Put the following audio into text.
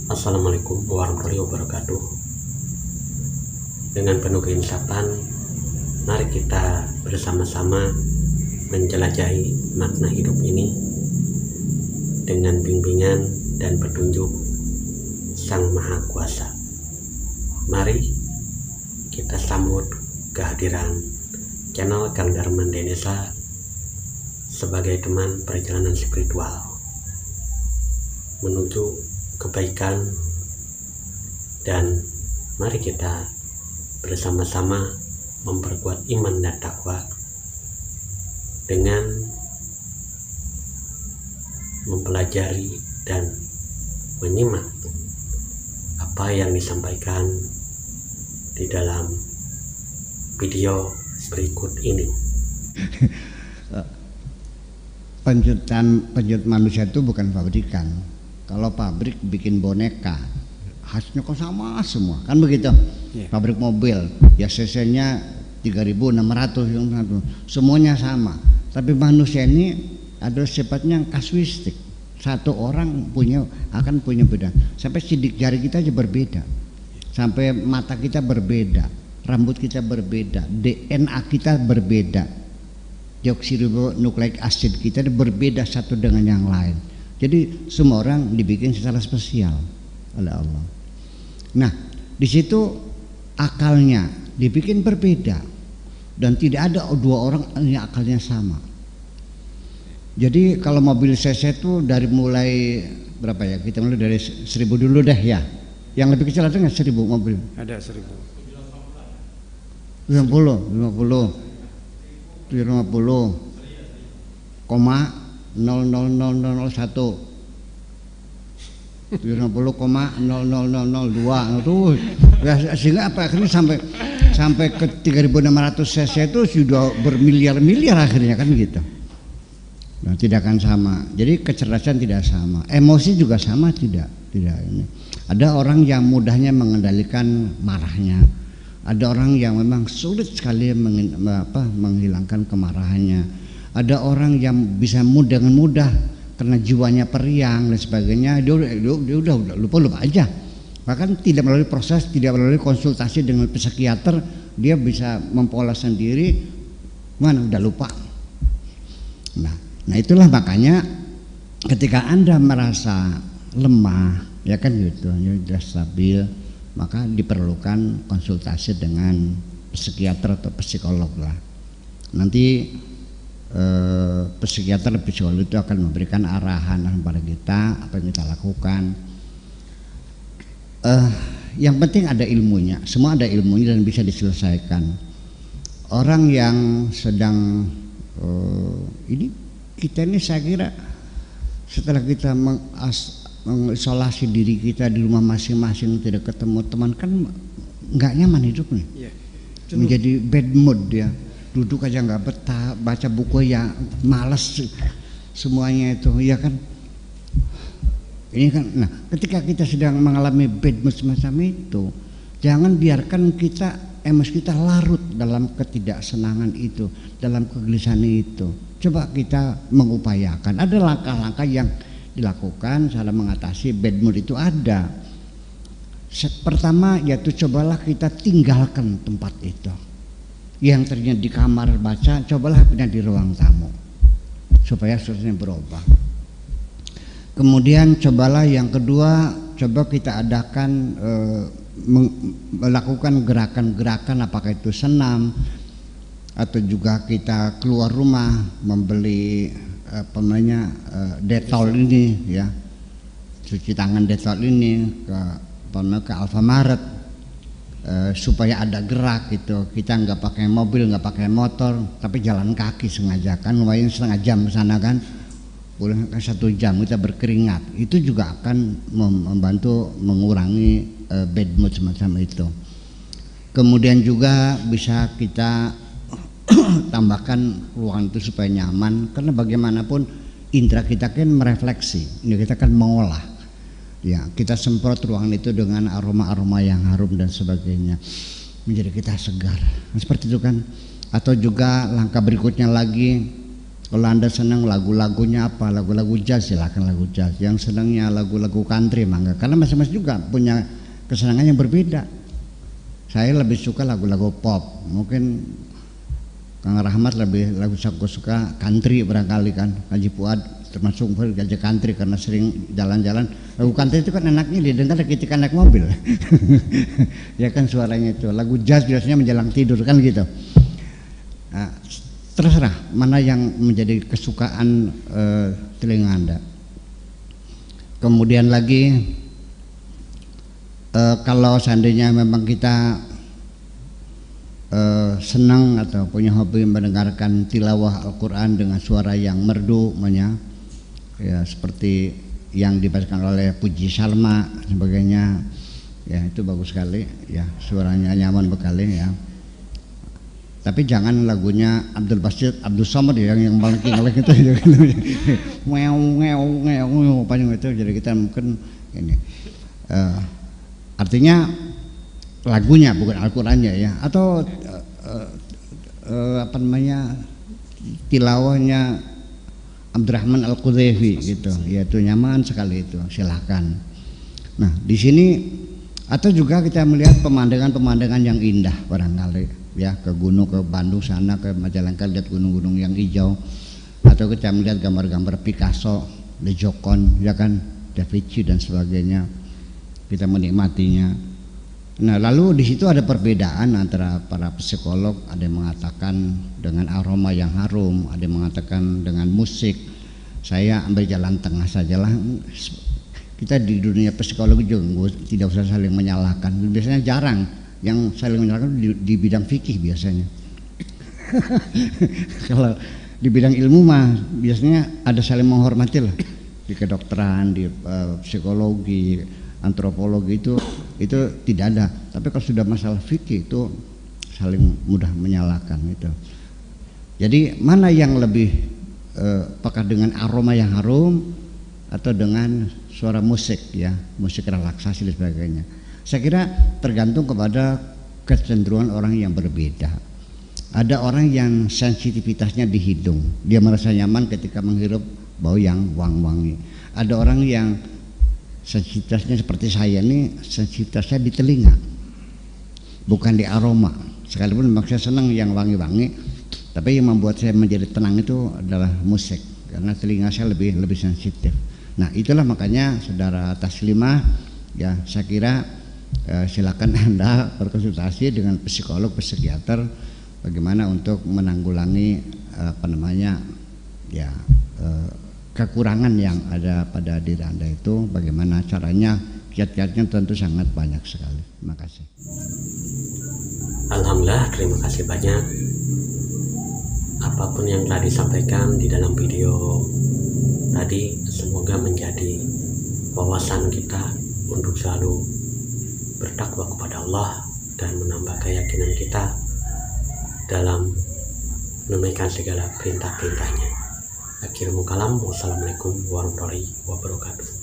Assalamualaikum warahmatullahi wabarakatuh. Dengan penuh keinsapan, mari kita bersama-sama menjelajahi makna hidup ini dengan bimbingan dan petunjuk Sang Maha Kuasa. Mari kita sambut kehadiran channel Kang Darman Denesa sebagai teman perjalanan spiritual menuju kebaikan, dan mari kita bersama-sama memperkuat iman dan takwa dengan mempelajari dan menyimak apa yang disampaikan di dalam video berikut ini. Penjut manusia itu bukan pabrikan. Kalau pabrik bikin boneka, hasilnya kok sama semua, kan begitu? Yeah. Pabrik mobil, ya cc-nya 3.600, semuanya sama. Tapi manusia ini adalah sifatnya kasuistik. Satu orang akan punya beda. Sampai sidik jari kita aja berbeda, sampai mata kita berbeda, rambut kita berbeda, DNA kita berbeda, deoksiribonukleik asid kita berbeda satu dengan yang lain. Jadi semua orang dibikin secara spesial oleh Allah. Nah, di situ akalnya dibikin berbeda dan tidak ada dua orang yang akalnya sama. Jadi kalau mobil cc itu dari mulai berapa ya? Kita mulai dari 1000 dulu deh ya. Yang lebih kecil ada nggak 1000 mobil? Ada 1000. 50 koma 00001 0,00002 tuh sehingga apa akhirnya sampai ke 3.600 cc itu sudah bermiliar-miliar akhirnya, kan gitu. Nah, tidak akan sama. Jadi kecerdasan tidak sama, emosi juga sama tidak ini. Ada orang yang mudahnya mengendalikan marahnya, ada orang yang memang sulit sekali menghilangkan kemarahannya. Ada orang yang bisa dengan mudah karena jiwanya periang dan sebagainya, dia udah lupa aja. Bahkan tidak melalui proses, tidak melalui konsultasi dengan psikiater, dia bisa mempola sendiri, udah lupa. Nah itulah makanya ketika Anda merasa lemah, ya kan gitu, sudah stabil, maka diperlukan konsultasi dengan psikiater atau psikolog lah. Nanti psikiater dan psikolog itu akan memberikan arahan kepada kita apa yang kita lakukan. Yang penting ada ilmunya, semua ada ilmunya dan bisa diselesaikan. Orang yang sedang kita ini saya kira setelah kita mengisolasi diri kita di rumah masing-masing, tidak ketemu teman, kan nggak nyaman hidupnya, menjadi bad mood ya. Duduk aja nggak betah, baca buku ya malas semuanya itu, ya kan. Ini kan, nah ketika kita sedang mengalami bad mood semacam itu, jangan biarkan emosi kita larut dalam ketidaksenangan itu, dalam kegelisahan itu. Coba kita mengupayakan, ada langkah-langkah yang dilakukan cara mengatasi bad mood itu ada. Pertama yaitu cobalah kita tinggalkan tempat itu. Yang terjadi di kamar baca, cobalah pindah di ruang tamu supaya suasananya berubah. Kemudian cobalah yang kedua, coba kita adakan melakukan gerakan-gerakan, apakah itu senam atau juga kita keluar rumah membeli Dettol ini ya, cuci tangan Dettol ini ke Alfamaret. Supaya ada gerak gitu, kita nggak pakai mobil, nggak pakai motor, tapi jalan kaki sengaja, kan lumayan setengah jam ke sana kan, pulang kan 1 jam kita berkeringat, itu juga akan membantu mengurangi bad mood semacam itu. Kemudian juga bisa kita tambahkan ruangan itu supaya nyaman, karena bagaimanapun indera kita kan merefleksi, ini kita kan mengolah. Ya, kita semprot ruangan itu dengan aroma-aroma yang harum dan sebagainya, menjadi kita segar. Nah, seperti itu kan. Atau juga langkah berikutnya lagi, Kalau Anda senang lagu-lagunya apa, lagu-lagu jazz, silakan lagu jazz. Yang senangnya lagu-lagu country, mangga. Karena masing-masing juga punya kesenangan yang berbeda. Saya lebih suka lagu-lagu pop. Mungkin Kang Rahmat lebih lagu suka country barangkali kan. Haji Fuad termasuk gajah country karena sering jalan-jalan. Lagu country itu kan enaknya didengar ketika naik mobil. Ya kan suaranya itu. Lagu jazz biasanya menjelang tidur kan gitu. Nah, terserah mana yang menjadi kesukaan telinga Anda. Kemudian lagi kalau seandainya memang kita senang atau punya hobi mendengarkan tilawah Al-Quran dengan suara yang merdu, ya seperti yang dibacakan oleh Puji Salma sebagainya, ya itu bagus sekali, ya suaranya nyaman sekali ya. Tapi jangan lagunya Abdul Basit, Abdul Somad yang maleng-maleng itu, ngeu panjang itu, jadi kita mungkin ini artinya lagunya bukan Al-Qurannya ya, atau apa namanya tilawahnya Abdurrahman Al-Qudhaifi gitu, ya itu nyaman sekali itu, silahkan. Nah di sini atau juga kita melihat pemandangan-pemandangan yang indah barangkali ya, ke gunung, ke Bandung sana, ke Majalengka lihat gunung-gunung yang hijau, atau kita melihat gambar-gambar Picasso, Le Joconde ya kan, Da Vinci dan sebagainya, kita menikmatinya. Nah lalu di situ ada perbedaan antara para psikolog, ada yang mengatakan dengan aroma yang harum, ada yang mengatakan dengan musik. Saya ambil jalan tengah sajalah. Kita di dunia psikologi juga tidak usah saling menyalahkan, biasanya jarang yang saling menyalahkan di bidang fikih biasanya. Kalau di bidang ilmu mah biasanya ada saling menghormati lah, di kedokteran, di psikologi, antropologi itu tidak ada. Tapi kalau sudah masalah fikih itu saling mudah menyalahkan itu. Jadi mana yang lebih apakah dengan aroma yang harum atau dengan suara musik ya, musik relaksasi dan sebagainya. Saya kira tergantung kepada kecenderungan orang yang berbeda. Ada orang yang sensitivitasnya di hidung, dia merasa nyaman ketika menghirup bau yang wangi. Ada orang yang sensitivitasnya seperti saya ini, sensitivitasnya di telinga, bukan di aroma. Sekalipun memang saya senang yang wangi-wangi, tapi yang membuat saya menjadi tenang itu adalah musik, karena telinga saya lebih sensitif. Nah itulah makanya saudara Taslimah, ya saya kira silakan Anda berkonsultasi dengan psikolog, psikiater bagaimana untuk menanggulangi apa namanya ya kekurangan yang ada pada diri Anda itu. Bagaimana caranya, kiat-kiatnya tentu sangat banyak sekali. Terima kasih. Alhamdulillah, terima kasih banyak. Apapun yang telah disampaikan di dalam video tadi semoga menjadi wawasan kita untuk selalu bertakwa kepada Allah dan menambah keyakinan kita dalam menunaikan segala perintah-perintahnya. Akhirul kalam, wassalamualaikum warahmatullahi wabarakatuh.